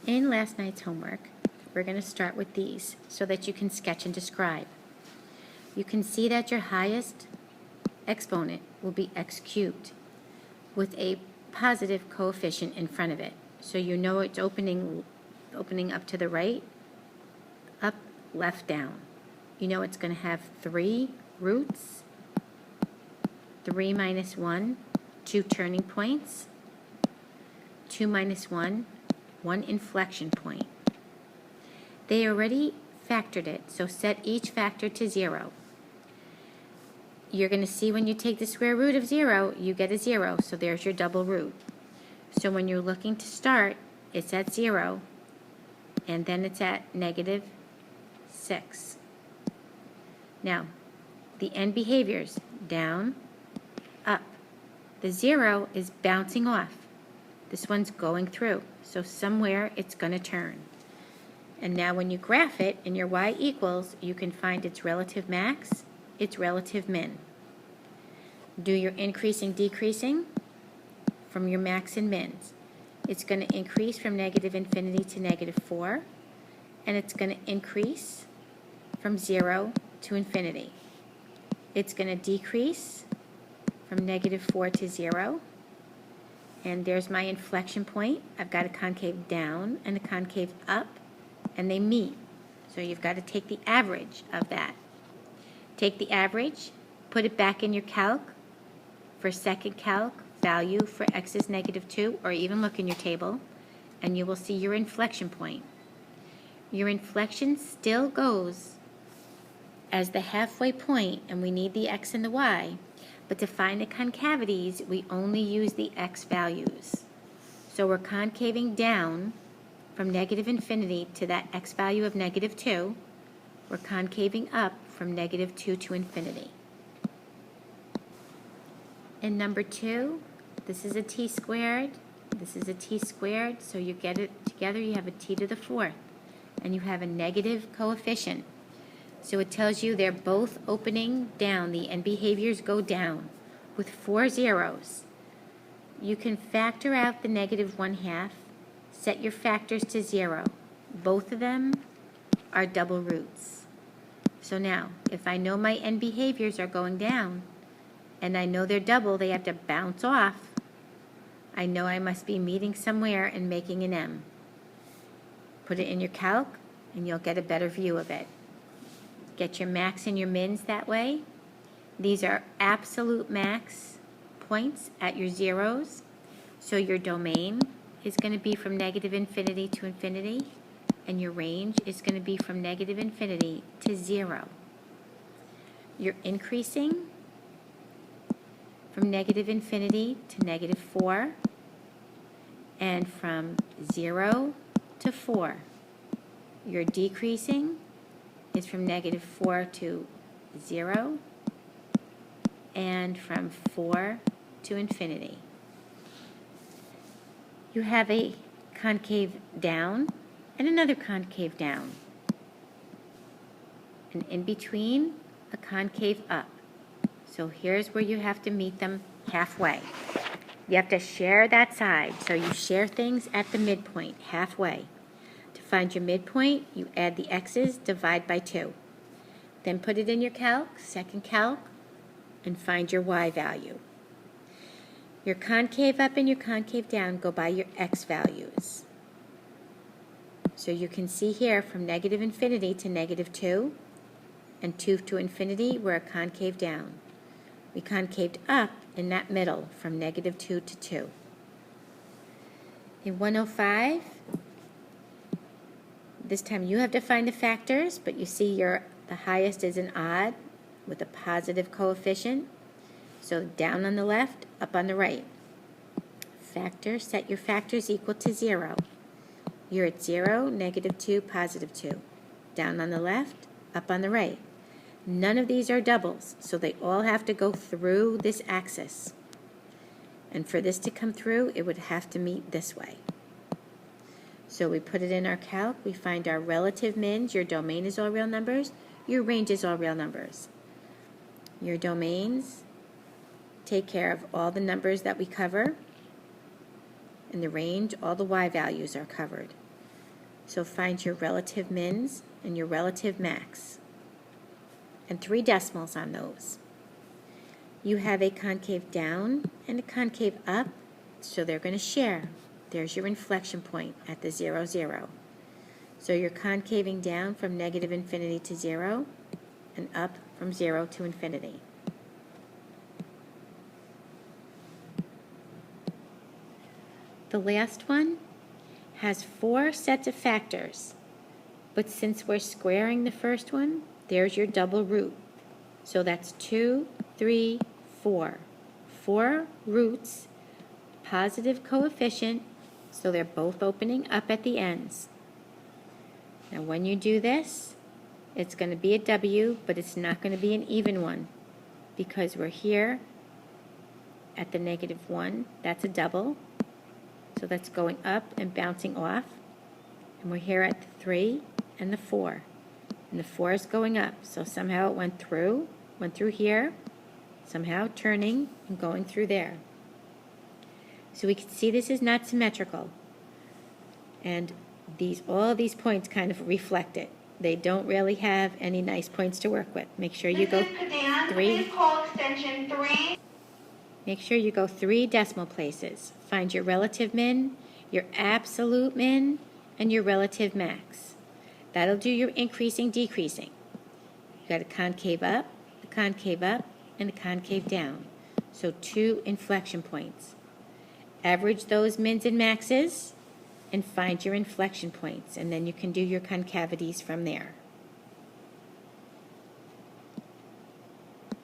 In last night's homework, we're going to start with these so that you can sketch and describe. You can see that your highest exponent will be x cubed with a positive coefficient in front of it. So you know it's opening up to the right, up, left, down. You know it's going to have 3 roots, 3 minus 1, 2 turning points, 2 minus 1, 1 inflection point. They already factored it, so set each factor to 0. You're going to see when you take the square root of 0, you get a 0, so there's your double root. So when you're looking to start, it's at 0, and then it's at negative 6. Now, the end behaviors, down, up. The 0 is bouncing off. This one's going through, so somewhere it's going to turn. And now when you graph it in your y equals, you can find its relative max, its relative min. Do your increasing, decreasing from your max and mins. It's going to increase from negative infinity to negative 4, and it's going to increase from 0 to infinity. It's going to decrease from negative 4 to 0, and there's my inflection point. I've got a concave down and a concave up, and they meet. So you've got to take the average of that. Take the average, put it back in your calc for second calc value for x is negative 2, or even look in your table, and you will see your inflection point. Your inflection still goes as the halfway point, and we need the x and the y, but to find the concavities, we only use the x values. So we're concaving down from negative infinity to that x value of negative 2. We're concaving up from negative 2 to infinity. In number 2, this is a t squared, this is a t squared, so you get it together, you have a t to the 4th, and you have a negative coefficient. So it tells you they're both opening down, the end behaviors go down with 4 zeros. You can factor out the negative 1/2, set your factors to 0. Both of them are double roots. So now, if I know my end behaviors are going down, and I know they're double, they have to bounce off, I know I must be meeting somewhere and making an M. Put it in your calc, and you'll get a better view of it. Get your max and your mins that way. These are absolute max points at your zeros, so your domain is going to be from negative infinity to infinity, and your range is going to be from negative infinity to 0. You're increasing from negative infinity to negative 4, and from 0 to 4. You're decreasing is from negative 4 to 0, and from 4 to infinity. You have a concave down and another concave down, and in between a concave up. So here's where you have to meet them halfway. You have to share that side, so you share things at the midpoint, halfway. To find your midpoint, you add the x's, divide by 2. Then put it in your calc, second calc, and find your y value. Your concave up and your concave down go by your x values. So you can see here from negative infinity to negative 2, and 2 to infinity, we're a concave down. We concaved up in that middle from negative 2 to 2. In 105, this time you have to find the factors, but you see the highest is an odd with a positive coefficient. So down on the left, up on the right. Factor, set your factors equal to 0. You're at 0, negative 2, positive 2. Down on the left, up on the right. None of these are doubles, so they all have to go through this axis. And for this to come through, it would have to meet this way. So we put it in our calc, we find our relative mins, your domain is all real numbers, your range is all real numbers. Your domains take care of all the numbers that we cover, and the range, all the y values are covered. So find your relative mins and your relative max, and 3 decimals on those. You have a concave down and a concave up, so they're going to share. There's your inflection point at the 0, 0. So you're concaving down from negative infinity to 0 and up from 0 to infinity. The last one has 4 sets of factors, but since we're squaring the first one, there's your double root. So that's 2, 3, 4. 4 roots, positive coefficient, so they're both opening up at the ends. Now when you do this, it's going to be a W, but it's not going to be an even one, because we're here at the -1. That's a double. So that's going up and bouncing off. And we're here at the 3 and the 4. And the 4 is going up. So somehow it went through here, somehow turning and going through there. So we can see this is not symmetrical. And all of these points kind of reflect it. They don't really have any nice points to work with. Make sure you go 3. Please call extension 3. Make sure you go 3 decimal places. Find your relative min, your absolute min, and your relative max. That'll do your increasing, decreasing. You got a concave up, and a concave down. So 2 inflection points. Average those mins and maxes and find your inflection points, and then you can do your concavities from there.